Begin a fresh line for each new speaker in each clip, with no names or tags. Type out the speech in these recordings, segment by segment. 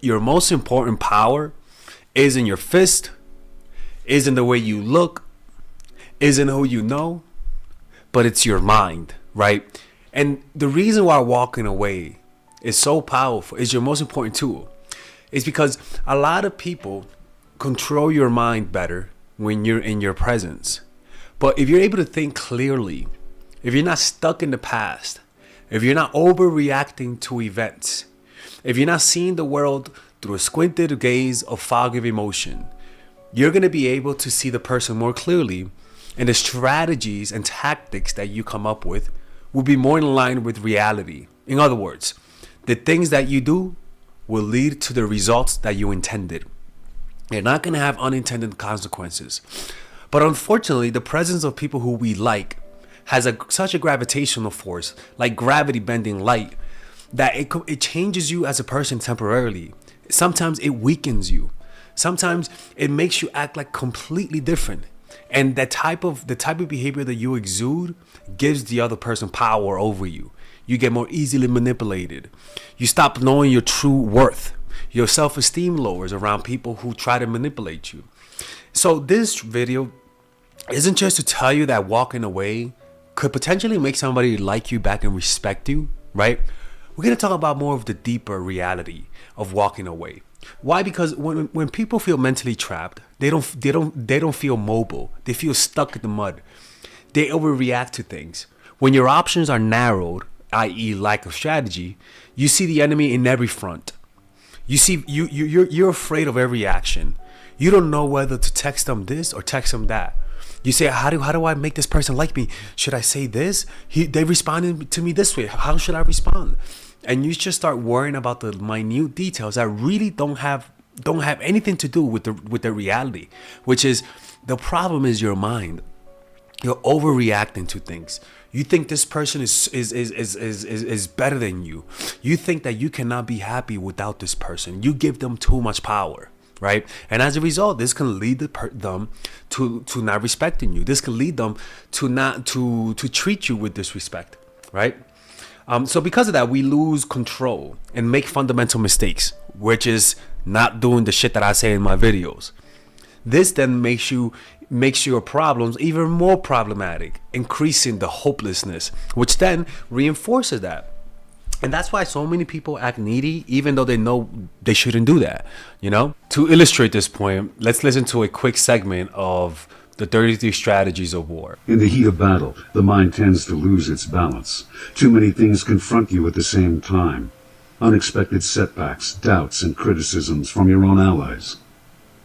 Your most important power is in your fist, is in the way you look, is in who you know, but it's your mind, right? And the reason why walking away is so powerful, is your most important tool, is because a lot of people control your mind better when you're in your presence. But if you're able to think clearly, if you're not stuck in the past, if you're not overreacting to events, if you're not seeing the world through a squinted gaze of fog of emotion, you're going to be able to see the person more clearly, and the strategies and tactics that you come up with will be more in line with reality. In other words, the things that you do will lead to the results that you intended. You're not going to have unintended consequences. But unfortunately, the presence of people who we like has such a gravitational force, like gravity bending light, that it changes you as a person temporarily. Sometimes it weakens you. Sometimes it makes you act like completely different. And the type of behavior that you exude gives the other person power over you. You get more easily manipulated. You stop knowing your true worth. Your self-esteem lowers around people who try to manipulate you. So this video isn't just to tell you that walking away could potentially make somebody like you back and respect you, right? We're going to talk about more of the deeper reality of walking away. Why? Because when people feel mentally trapped, they don't feel mobile. They feel stuck in the mud. They overreact to things. When your options are narrowed, i.e., lack of strategy, you see the enemy in every front. You're afraid of every action. You don't know whether to text them this or text them that. You say, how do I make this person like me? Should I say this? They responded to me this way. How should I respond? And you just start worrying about the minute details that really don't have anything to do with the reality, which is the problem is your mind. You're overreacting to things. You think this person is better than you. You think that you cannot be happy without this person. You give them too much power, right? And as a result, this can lead them to not respecting you. This can lead them to treat you with disrespect, right? So because of that, we lose control and make fundamental mistakes, which is not doing the shit that I say in my videos. This then makes your problems even more problematic, increasing the hopelessness, which then reinforces that. And that's why so many people act needy, even though they know they shouldn't do that, you know? To illustrate this point, let's listen to a quick segment of the 33 strategies of war.
In the heat of battle, the mind tends to lose its balance. Too many things confront you at the same time. Unexpected setbacks, doubts, and criticisms from your own allies.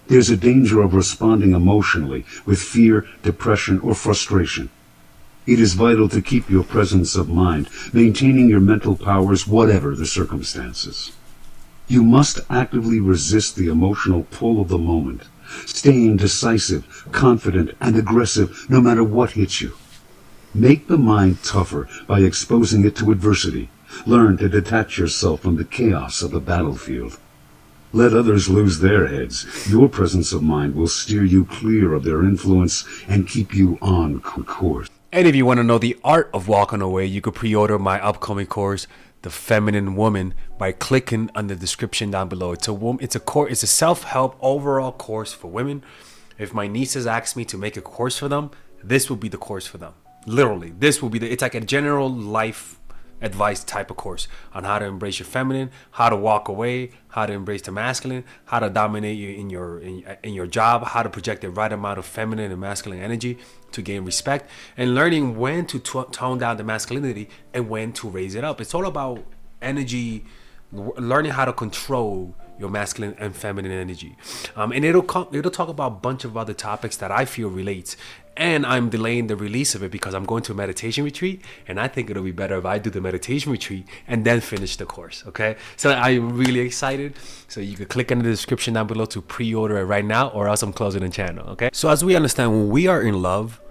There's a danger of responding emotionally with fear, depression, or frustration. It is vital to keep your presence of mind, maintaining your mental powers whatever the circumstances. You must actively resist the emotional pull of the moment, staying decisive, confident, and aggressive no matter what hits you. Make the mind tougher by exposing it to adversity. Learn to detach yourself from the chaos of the battlefield. Let others lose their heads. Your presence of mind will steer you clear of their influence and keep you on course.
And if you want to know the art of walking away, you could pre-order my upcoming course, The Feminine Woman, by clicking on the description down below. It's a self-help overall course for women. If my nieces ask me to make a course for them, this will be the course for them. Literally, it's like a general life advice type of course on how to embrace your feminine, how to walk away, how to embrace the masculine, how to dominate you in your job, how to project the right amount of feminine and masculine energy to gain respect, and learning when to tone down the masculinity and when to raise it up. It's all about energy, learning how to control your masculine and feminine energy. And it'll talk about a bunch of other topics that I feel relates. And I'm delaying the release of it because I'm going to a meditation retreat, and I think it'll be better if I do the meditation retreat and then finish the course. Okay, so I'm really excited. So you can click in the description down below to pre-order it right now, or else I'm closing the channel. Okay, so as we understand, when we are in love,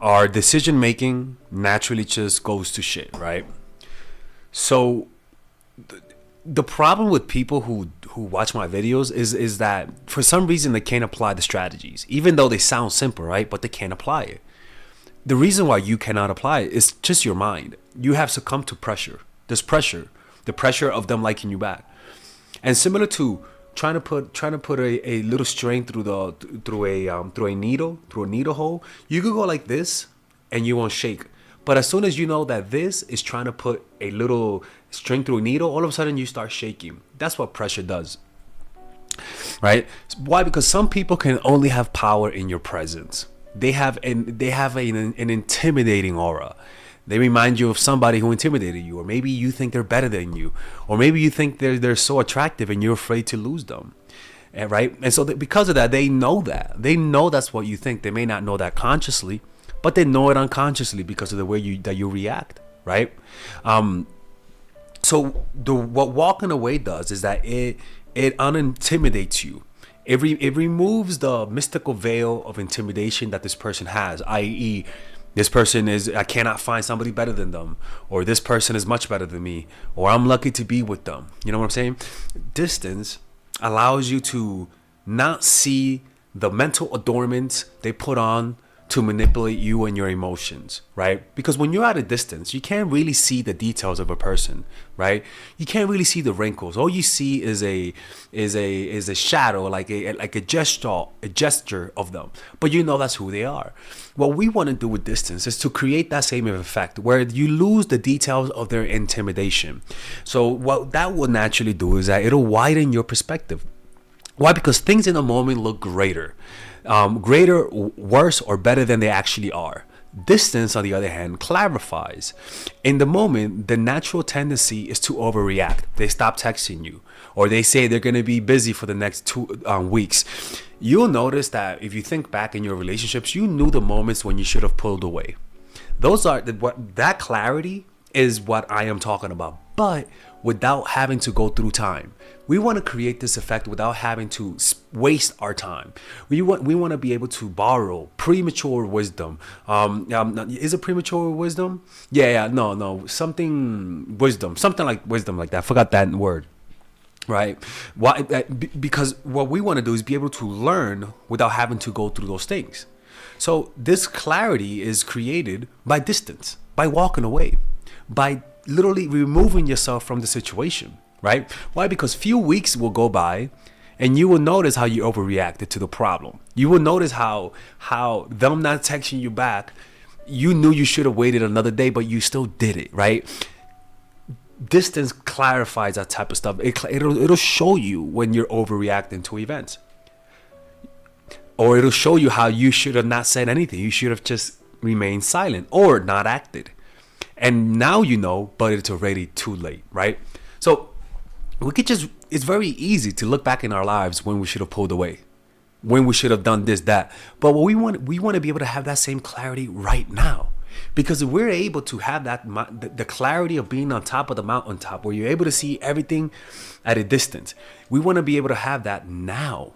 our decision making naturally just goes to shit, right? So the problem with people who watch my videos is that for some reason they can't apply the strategies, even though they sound simple, right? But they can't apply it. The reason why you cannot apply it is just your mind. You have succumbed to pressure. There's pressure, the pressure of them liking you back. And similar to trying to put a little string through a needle hole, you could go like this and you won't shake. But as soon as you know that this is trying to put a little string through a needle, all of a sudden you start shaking. That's what pressure does. Right? Why? Because some people can only have power in your presence. They have an intimidating aura. They remind you of somebody who intimidated you, or maybe you think they're better than you, or maybe you think they're so attractive and you're afraid to lose them. And, right? And so because of that, they know that. They know that's what you think. They may not know that consciously, but they know it unconsciously because of the way you react, right? So what walking away does is that it unintimidates you. It removes the mystical veil of intimidation that this person has, i.e., this person I cannot find somebody better than them, or this person is much better than me, or I'm lucky to be with them. You know what I'm saying? Distance allows you to not see the mental adornments they put on to manipulate you and your emotions, right? Because when you're at a distance, you can't really see the details of a person, right? You can't really see the wrinkles. All you see is a shadow, like a gesture of them. But you know that's who they are. What we want to do with distance is to create that same effect where you lose the details of their intimidation. So what that will naturally do is that it'll widen your perspective. Why? Because things in the moment look greater, worse, or better than they actually are. Distance, on the other hand, clarifies. In the moment, the natural tendency is to overreact. They stop texting you, or they say they're going to be busy for the next 2 weeks. You'll notice that if you think back in your relationships, you knew the moments when you should have pulled away. That clarity is what I am talking about, but without having to go through time. We want to create this effect without having to waste our time. We want to be able to borrow premature wisdom. Is it premature wisdom? No, something like wisdom like that. I forgot that word. Right? Why? Because what we want to do is be able to learn without having to go through those things. So this clarity is created by distance, by walking away, by literally removing yourself from the situation, right? Why? Because few weeks will go by and you will notice how you overreacted to the problem. You will notice how them not texting you back, you knew you should have waited another day, but you still did it, right? Distance clarifies that type of stuff. It'll show you when you're overreacting to events. Or it'll show you how you should have not said anything. You should have just remained silent or not acted. And now you know, but it's already too late, right? So it's very easy to look back in our lives when we should have pulled away, when we should have done this, that. But what we want to be able to have that same clarity right now. Because if we're able to have the clarity of being on top of the mountaintop, where you're able to see everything at a distance, we want to be able to have that now.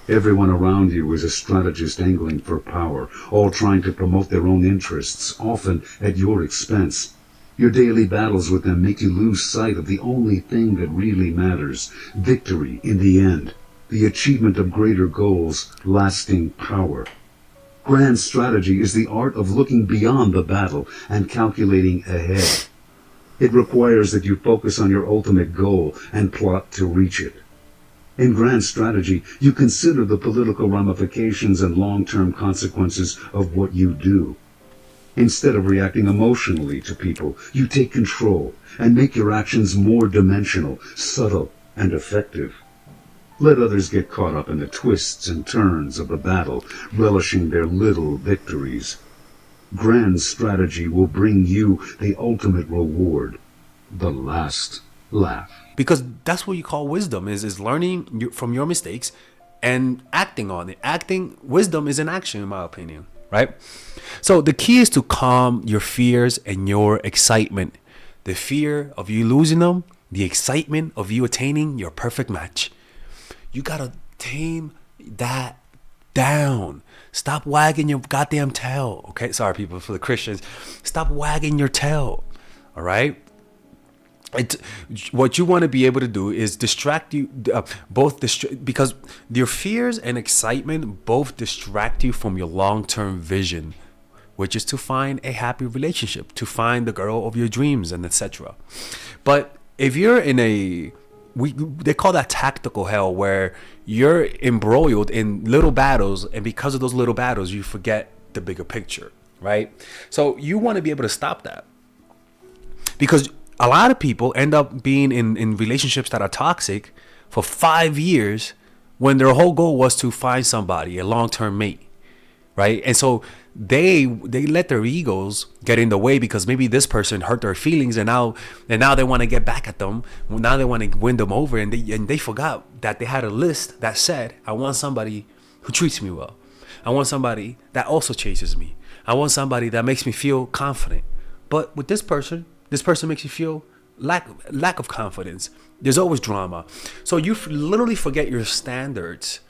Everyone around you is a strategist angling for power, all trying to promote their own interests, often at your expense. Your daily battles with them make you lose sight of the only thing that really matters: victory in the end, the achievement of greater goals, lasting power. Grand strategy is the art of looking beyond the battle and calculating ahead. It requires that you focus on your ultimate goal and plot to reach it. In grand strategy, you consider the political ramifications and long-term consequences of what you do. Instead of reacting emotionally to people, you take control and make your actions more dimensional, subtle, and effective. Let others get caught up in the twists and turns of the battle, relishing their little victories. Grand strategy will bring you the ultimate reward, the last laugh.
Because that's what you call wisdom, is learning from your mistakes and acting on it. Wisdom is an action, in my opinion, right? So the key is to calm your fears and your excitement. The fear of you losing them, the excitement of you attaining your perfect match. You gotta tame that down. Stop wagging your goddamn tail. Okay, sorry people, for the Christians. Stop wagging your tail, all right? What you want to be able to do is distract you, because your fears and excitement both distract you from your long-term vision, which is to find a happy relationship, to find the girl of your dreams, and etc. But if you're in a they call that tactical hell, where you're embroiled in little battles, and because of those little battles, you forget the bigger picture, right? So you want to be able to stop that, because a lot of people end up being in relationships that are toxic for 5 years when their whole goal was to find somebody, a long-term mate, right? And so they let their egos get in the way, because maybe this person hurt their feelings, and now they want to get back at them. Now they want to win them over, and they forgot that they had a list that said, I want somebody who treats me well. I want somebody that also chases me. I want somebody that makes me feel confident. But with this person makes you feel lack of confidence. There's always drama. So you literally forget your standards,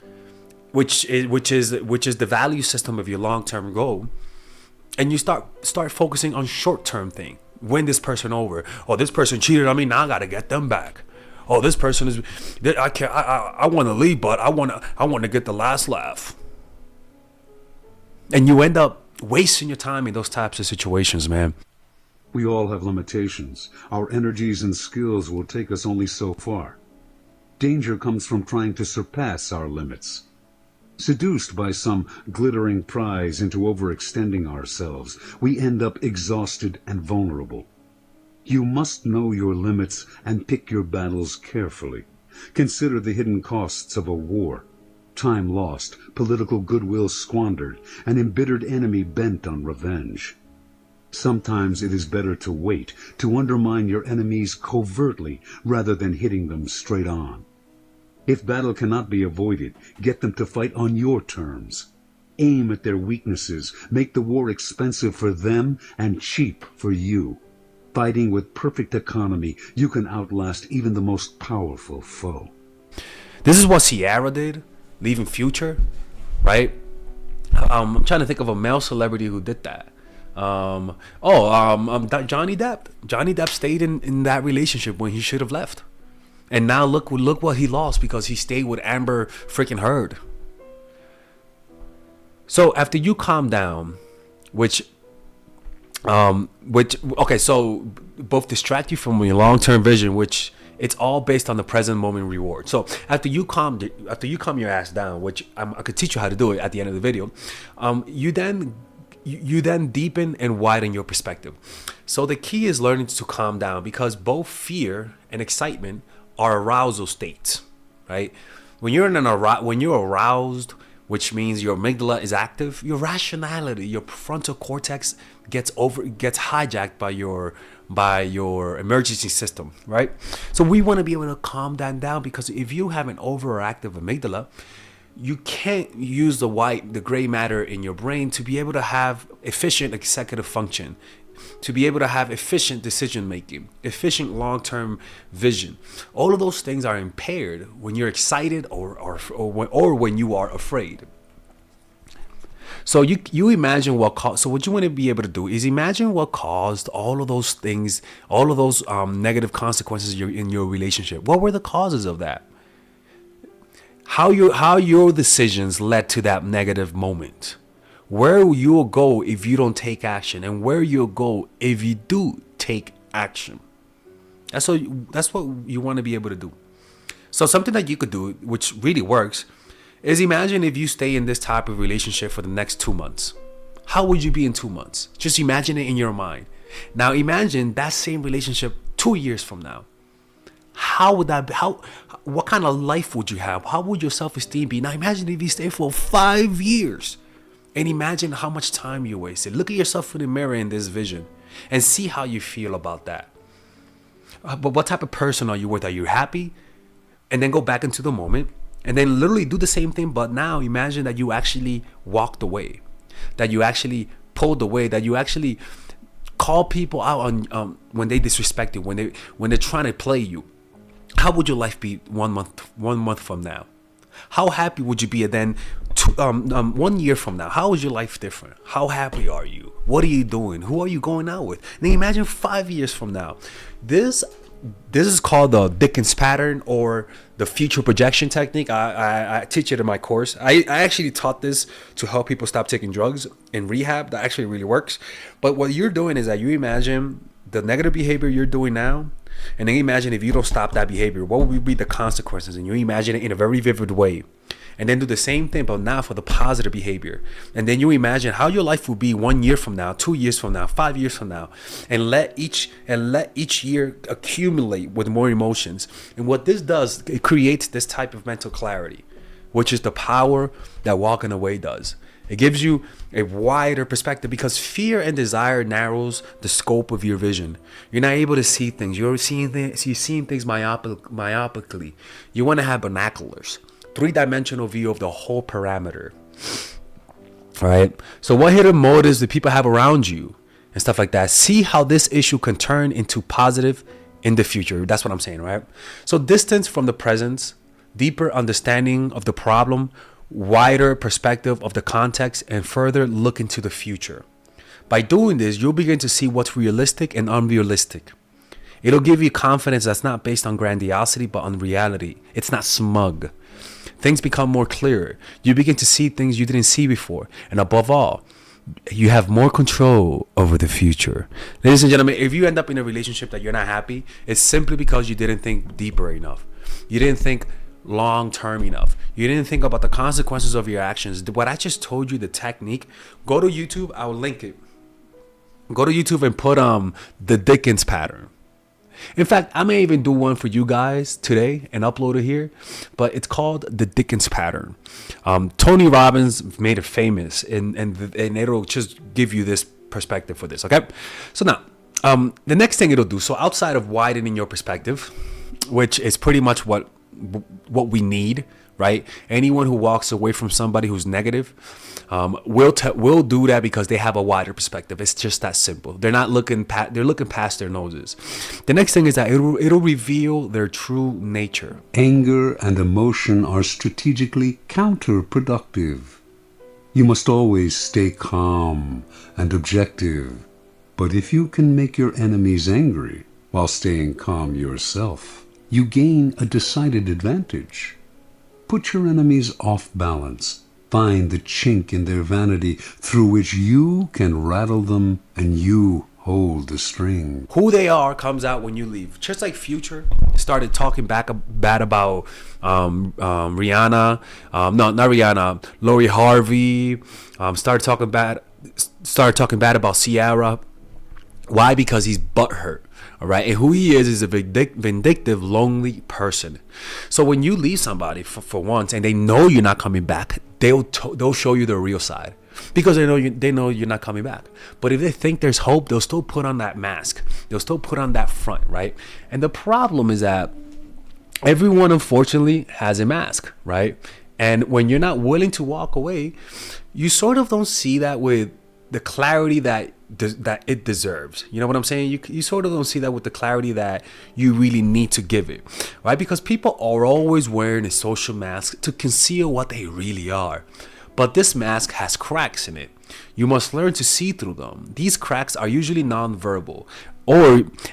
which is the value system of your long-term goal, and you start focusing on short-term thing. Win this person over. Oh, this person cheated on me. Now I gotta get them back. Oh, this person is. I can't. I want to leave, but I want to get the last laugh. And you end up wasting your time in those types of situations, man.
We all have limitations. Our energies and skills will take us only so far. Danger comes from trying to surpass our limits. Seduced by some glittering prize into overextending ourselves, we end up exhausted and vulnerable. You must know your limits and pick your battles carefully. Consider the hidden costs of a war. Time lost, political goodwill squandered, an embittered enemy bent on revenge. Sometimes it is better to wait, to undermine your enemies covertly rather than hitting them straight on. If battle cannot be avoided, get them to fight on your terms. Aim at their weaknesses, make the war expensive for them and cheap for you. Fighting with perfect economy, you can outlast even the most powerful foe.
This is what Ciara did, leaving Future, right? I'm trying to think of a male celebrity who did that. Johnny Depp. Johnny Depp stayed in that relationship when he should have left. And now look what he lost because he stayed with Amber freaking Heard. So after you calm down, so both distract you from your long-term vision, which it's all based on the present moment reward. So after you calm your ass down, which I could teach you how to do it at the end of the video, you then deepen and widen your perspective. So the key is learning to calm down, because both fear and excitement are arousal states, right? When you're aroused, which means your amygdala is active, your rationality, your frontal cortex gets hijacked by your emergency system, right? So we want to be able to calm that down, because if you have an overactive amygdala, you can't use the gray matter in your brain to be able to have efficient executive function, to be able to have efficient decision making, efficient long-term vision. All of those things are impaired when you're excited or when you are afraid. So you imagine so what you want to be able to do is imagine what caused all of those things, all of those negative consequences in your relationship. What were the causes of that? How your decisions led to that negative moment. Where you'll go if you don't take action, and where you'll go if you do take action. That's what you want to be able to do. So something that you could do, which really works, is imagine if you stay in this type of relationship for the next 2 months. How would you be in 2 months? Just imagine it in your mind. Now imagine that same relationship 2 years from now. What kind of life would you have? How would your self-esteem be? Now imagine if you stay for 5 years. And imagine how much time you wasted. Look at yourself in the mirror in this vision and see how you feel about that. But what type of person are you with? Are you happy? And then go back into the moment and then literally do the same thing. But now imagine that you actually walked away, that you actually pulled away, that you actually call people out on when they disrespect you, when they're trying to play you. How would your life be 1 month from now? How happy would you be then 1 year from now? How is your life different? How happy are you? What are you doing? Who are you going out with? Then imagine 5 years from now. This is called the Dickens pattern, or the future projection technique. I teach it in my course. I actually taught this to help people stop taking drugs in rehab. That actually really works. But what you're doing is that you imagine the negative behavior you're doing now And then imagine if you don't stop that behavior, what would be the consequences? And you imagine it in a very vivid way. And then do the same thing, but now for the positive behavior. And then you imagine how your life will be 1 year from now, 2 years from now, 5 years from now, and let each year accumulate with more emotions. And what this does, it creates this type of mental clarity, which is the power that walking away does. It gives you a wider perspective because fear and desire narrows the scope of your vision. You're not able to see things. You're seeing things myopically. You want to have binoculars, 3-dimensional view of the whole parameter. All right. So what hidden motives do people have around you and stuff like that? See how this issue can turn into positive in the future. That's what I'm saying, right? So distance from the presence, deeper understanding of the problem, wider perspective of the context, and further look into the future. By doing this, you'll begin to see what's realistic and unrealistic. It'll give you confidence that's not based on grandiosity, but on reality. It's not smug. Things become more clearer. You begin to see things you didn't see before. And above all, you have more control over the future. Ladies and gentlemen, if you end up in a relationship that you're not happy, it's simply because you didn't think deeper enough. You didn't think long term enough. You didn't think about the consequences of your actions. What I just told you, the technique, go to YouTube. I'll link it. Go to YouTube and put the Dickens pattern. In fact, I may even do one for you guys today and upload it here, but it's called the Dickens pattern. Tony Robbins made it famous, and it'll just give you this perspective for this. Okay, so now the next thing it'll do. So outside of widening your perspective, which is pretty much what we need, right? Anyone who walks away from somebody who's negative will do that because they have a wider perspective. It's just that simple. They're not looking they're looking past their noses. The next thing is that it'll reveal their true nature.
Anger and emotion are strategically counterproductive. You must always stay calm and objective. But if you can make your enemies angry while staying calm yourself, you gain a decided advantage. Put your enemies off balance. Find the chink in their vanity through which you can rattle them, and you hold the string.
Who they are comes out when you leave. Just like Future started talking bad about Rihanna. No, not Rihanna. Lori Harvey. Started talking bad about Ciara. Why? Because he's butthurt. All right. And who he is a vindictive, lonely person. So when you leave somebody for once and they know you're not coming back, they'll show you the real side because they know you're not coming back. But if they think there's hope, they'll still put on that mask. They'll still put on that front. Right. And the problem is that everyone, unfortunately, has a mask. Right. And when you're not willing to walk away, you sort of don't see that with the clarity that it deserves. You know what I'm saying? You sort of don't see that with the clarity that you really need to give it, right? Because people are always wearing a social mask to conceal what they really are. But this mask has cracks in it. You must learn to see through them. These cracks are usually non-verbal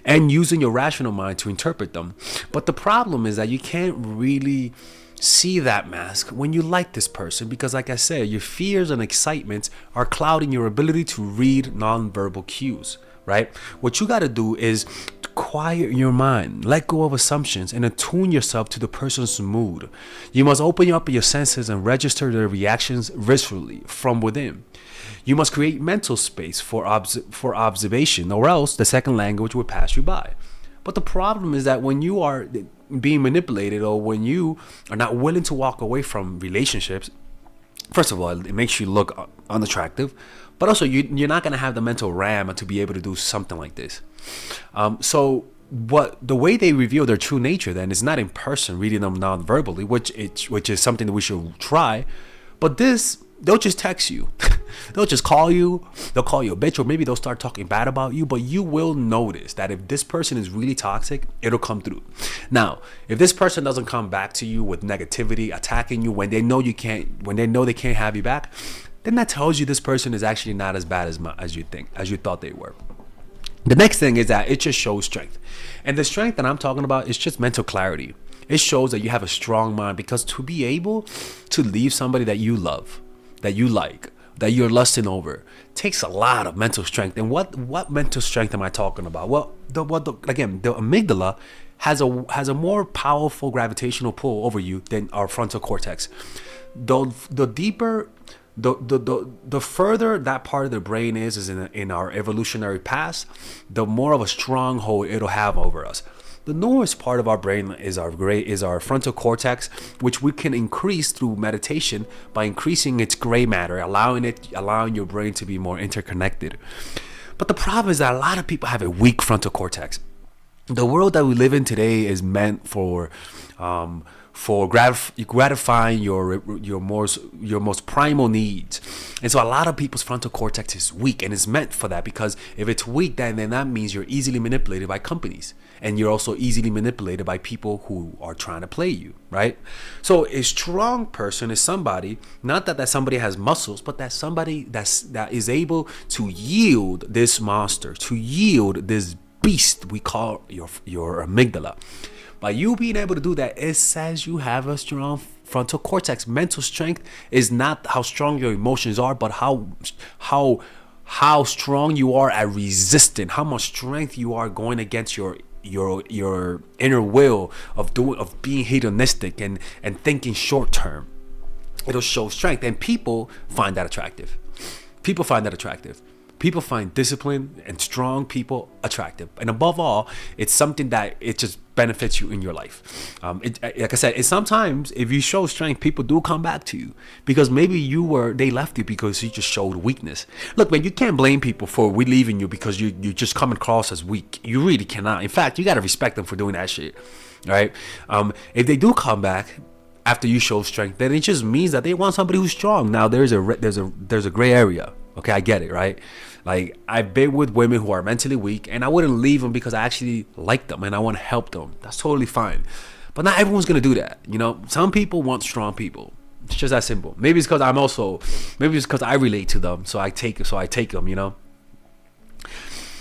and using your rational mind to interpret them. But the problem is that you can't really see that mask when you like this person because, like I said, your fears and excitements are clouding your ability to read nonverbal cues, right? What you got to do is quiet your mind, let go of assumptions, and attune yourself to the person's mood. You must open up your senses and register their reactions viscerally from within. You must create mental space for observation, or else the second language will pass you by. But the problem is that when you are being manipulated or when you are not willing to walk away from relationships, first of all, it makes you look unattractive, but also you're not going to have the mental RAM to be able to do something like this. So the way they reveal their true nature then is not in person, reading them non-verbally, which is something that we should try, but they'll just text you. They'll just call you. They'll call you a bitch, or maybe they'll start talking bad about you. But you will notice that if this person is really toxic, it'll come through. Now, if this person doesn't come back to you with negativity, attacking you when they know they can't have you back, then that tells you this person is actually not as bad as you thought they were. The next thing is that it just shows strength, and the strength that I'm talking about is just mental clarity. It shows that you have a strong mind, because to be able to leave somebody that you love, that you like, that you're lusting over takes a lot of mental strength. And what mental strength am I talking about? Well, the amygdala has a more powerful gravitational pull over you than our frontal cortex. The deeper, the further that part of the brain is in our evolutionary past, the more of a stronghold it'll have over us. The newest part of our brain is our frontal cortex, which we can increase through meditation by increasing its gray matter, allowing your brain to be more interconnected. But the problem is that a lot of people have a weak frontal cortex. The world that we live in today is meant for gratifying your most primal needs, and so a lot of people's frontal cortex is weak, and it's meant for that, because if it's weak, then that means you're easily manipulated by companies, and you're also easily manipulated by people who are trying to play you, right? So a strong person is somebody, not that somebody has muscles, but that somebody that is able to yield this monster, to yield this beast we call your amygdala. By you being able to do that, it says you have a strong frontal cortex. Mental strength is not how strong your emotions are, but how strong you are at resisting, how much strength you are going against your inner will of being hedonistic and thinking short term. It'll show strength, and people find that attractive. People find discipline and strong people attractive, and above all, it's something that it just benefits you in your life. Like I said, it's sometimes if you show strength, people do come back to you, because maybe they left you because you just showed weakness. Look, man, you can't blame people for leaving you because you just come across as weak. You really cannot. In fact, you got to respect them for doing that shit, right? If they do come back after you show strength, then it just means that they want somebody who's strong. Now there's a gray area. Okay, I get it, right? Like, I've been with women who are mentally weak, and I wouldn't leave them because I actually like them and I want to help them. That's totally fine. But not everyone's gonna do that. You know, some people want strong people. It's just that simple. Maybe it's because I relate to them, so I take them. You know.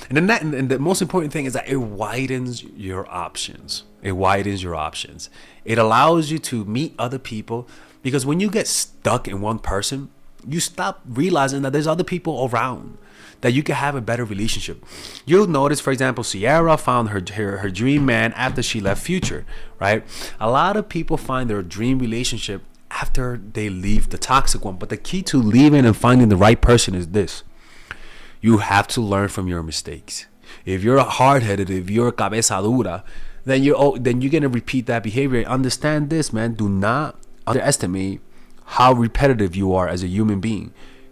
And then the most important thing is that it widens your options. It allows you to meet other people, because when you get stuck in one person, you stop realizing that there's other people around that you can have a better relationship. You'll notice, for example, Sierra found her dream man after she left Future, right? A lot of people find their dream relationship after they leave the toxic one. But the key to leaving and finding the right person is this: you have to learn from your mistakes. If you're hard-headed, if you're cabeza dura, then you're gonna repeat that behavior. Understand this, man. Do not underestimate how repetitive you are as a human being.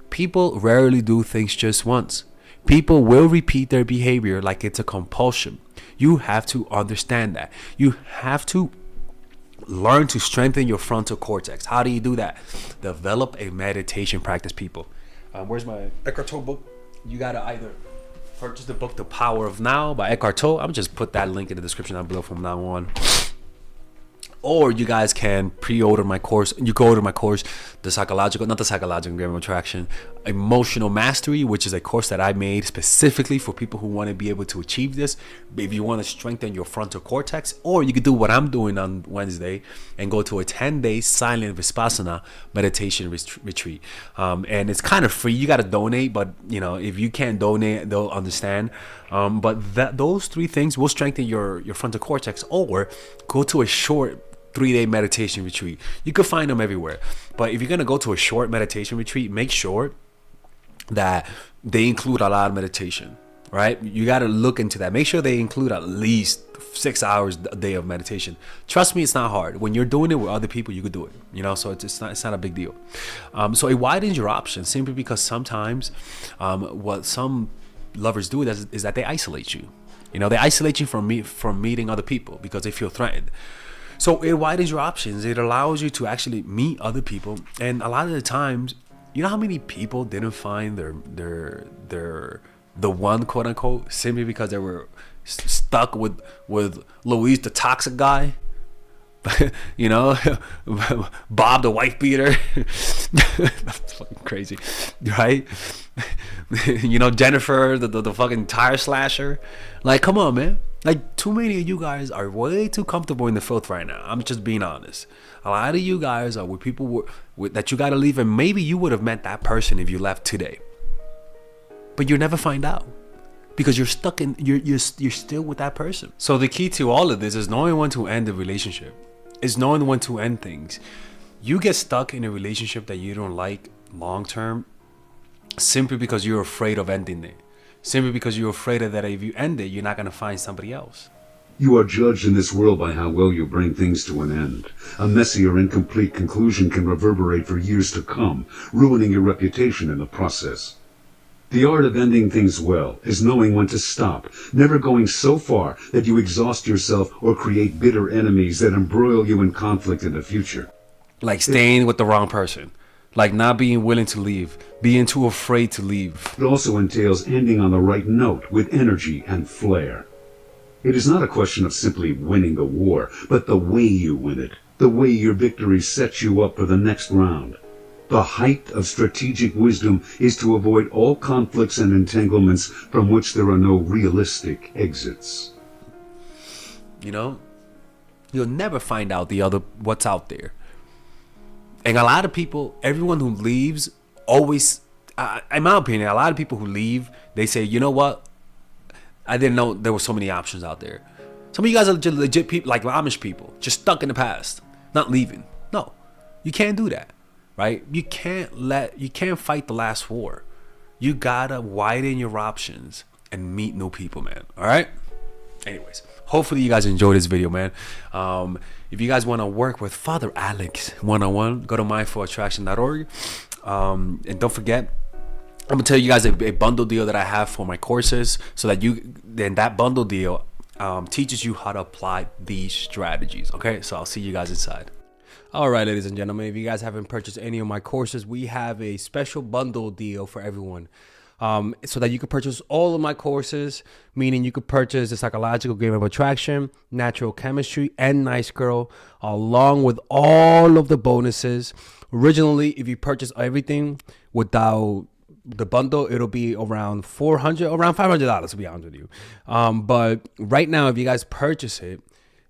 People rarely do things just once. People will repeat their behavior like it's a compulsion. You have to understand that. You have to learn to strengthen your frontal cortex. How do you do that? Develop a meditation practice, people. Where's my Eckhart Tolle book? You gotta either purchase the book The Power of Now by Eckhart Tolle. I'm just put that link in the description down below from now on. Or you guys can pre-order my course. You can order my course, Grammar of Attraction, Emotional Mastery, which is a course that I made specifically for people who want to be able to achieve this. If you want to strengthen your frontal cortex, or you could do what I'm doing on Wednesday and go to a 10-day silent Vipassana meditation retreat. And it's kind of free. You got to donate, but you know, if you can't donate, they'll understand. But those three things will strengthen your frontal cortex. Or go to a short 3-day meditation retreat. You could find them everywhere. But if you're going to go to a short meditation retreat, make sure that they include a lot of meditation, right? You got to look into that. Make sure they include at least 6 hours a day of meditation. Trust me, it's not hard. When you're doing it with other people, you could do it, you know, so it's not a big deal. So it widens your options, simply because sometimes what some lovers do is that they isolate you. You know, they isolate you from meeting other people because they feel threatened. So it widens your options. It allows you to actually meet other people. And a lot of the times, you know how many people didn't find the one, quote unquote, simply because they were stuck with Luis, the toxic guy. You know, Bob, the wife beater. That's fucking crazy, right? You know, Jennifer, the fucking tire slasher. Like, come on, man. Like, too many of you guys are way too comfortable in the filth right now. I'm just being honest. A lot of you guys are with people that you got to leave, and maybe you would have met that person if you left today. But you'll never find out because you're stuck in, you're still with that person. So the key to all of this is knowing when to end the relationship. Is knowing when to end things. You get stuck in a relationship that you don't like long term simply because you're afraid of ending it. Simply because you're afraid that if you end it, you're not going to find somebody else.
You are judged in this world by how well you bring things to an end. A messy or incomplete conclusion can reverberate for years to come, ruining your reputation in the process. The art of ending things well is knowing when to stop, never going so far that you exhaust yourself or create bitter enemies that embroil you in conflict in the future.
Like staying with the wrong person. Like not being willing to leave. Being too afraid to leave.
It also entails ending on the right note with energy and flair. It is not a question of simply winning the war, but the way you win it. The way your victory sets you up for the next round. The height of strategic wisdom is to avoid all conflicts and entanglements from which there are no realistic exits.
You know, you'll never find out what's out there. And a lot of people, everyone who leaves, always, in my opinion, a lot of people who leave, they say, you know what? I didn't know there were so many options out there. Some of you guys are legit people, like Amish people, just stuck in the past, not leaving. No, you can't do that. Right? You can't fight the last war. You gotta widen your options and meet new people, man. All right? Anyways, hopefully you guys enjoyed this video, man. If you guys want to work with Father Alex one-on-one, go to mindfulattraction.org. And don't forget, I'm gonna tell you guys a bundle deal that I have for my courses, so that that bundle deal teaches you how to apply these strategies. Okay? So I'll see you guys inside. All right, ladies and gentlemen, if you guys haven't purchased any of my courses, we have a special bundle deal for everyone. So that you can purchase all of my courses, meaning you could purchase the Psychological Game of Attraction, Natural Chemistry, and Nice Girl, along with all of the bonuses. Originally, if you purchase everything without the bundle, it'll be around $500, to be honest with you. But right now, if you guys purchase it,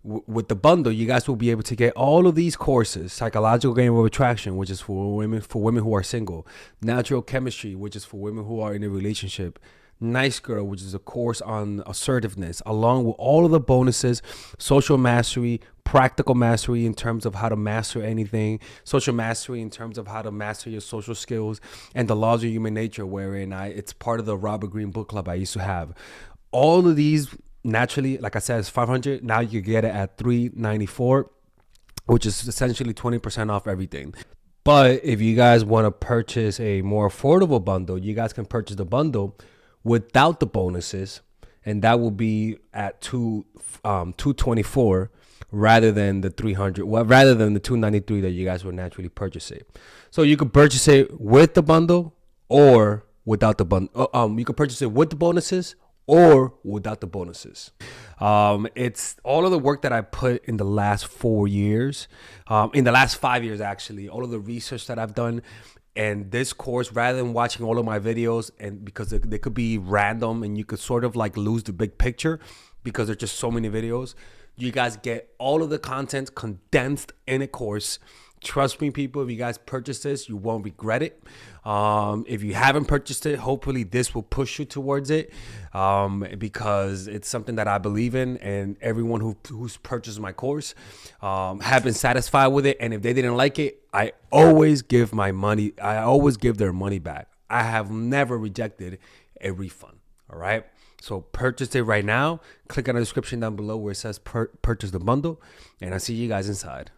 with the bundle, you guys will be able to get all of these courses: Psychological Game of Attraction, which is for women who are single; Natural Chemistry, which is for women who are in a relationship; Nice Girl, which is a course on assertiveness, along with all of the bonuses: Social Mastery, Practical Mastery in terms of how to master anything; Social Mastery in terms of how to master your social skills; and The Laws of Human Nature, wherein it's part of the Robert Greene book club I used to have. All of these, naturally, like I said, it's $500. Now you get it at $394, which is essentially 20% off everything. But if you guys want to purchase a more affordable bundle, you guys can purchase the bundle without the bonuses, and that will be at $224 rather than the $300. Well, rather than the $293 that you guys would naturally purchase it. So you could purchase it with the bundle or without the bundle. You could purchase it with the bonuses or without the bonuses. It's all of the work that I put in the last 4 years, in the last 5 years, actually, all of the research that I've done. And this course, rather than watching all of my videos, and because they could be random and you could sort of like lose the big picture because there's just so many videos, you guys get all of the content condensed in a course. Trust me, people, if you guys purchase this, you won't regret it. If you haven't purchased it, hopefully this will push you towards it, because it's something that I believe in, and everyone who's purchased my course have been satisfied with it. And if they didn't like it, I always give their money back. I have never rejected a refund. All right. So purchase it right now. Click on the description down below where it says purchase the bundle, and I'll see you guys inside.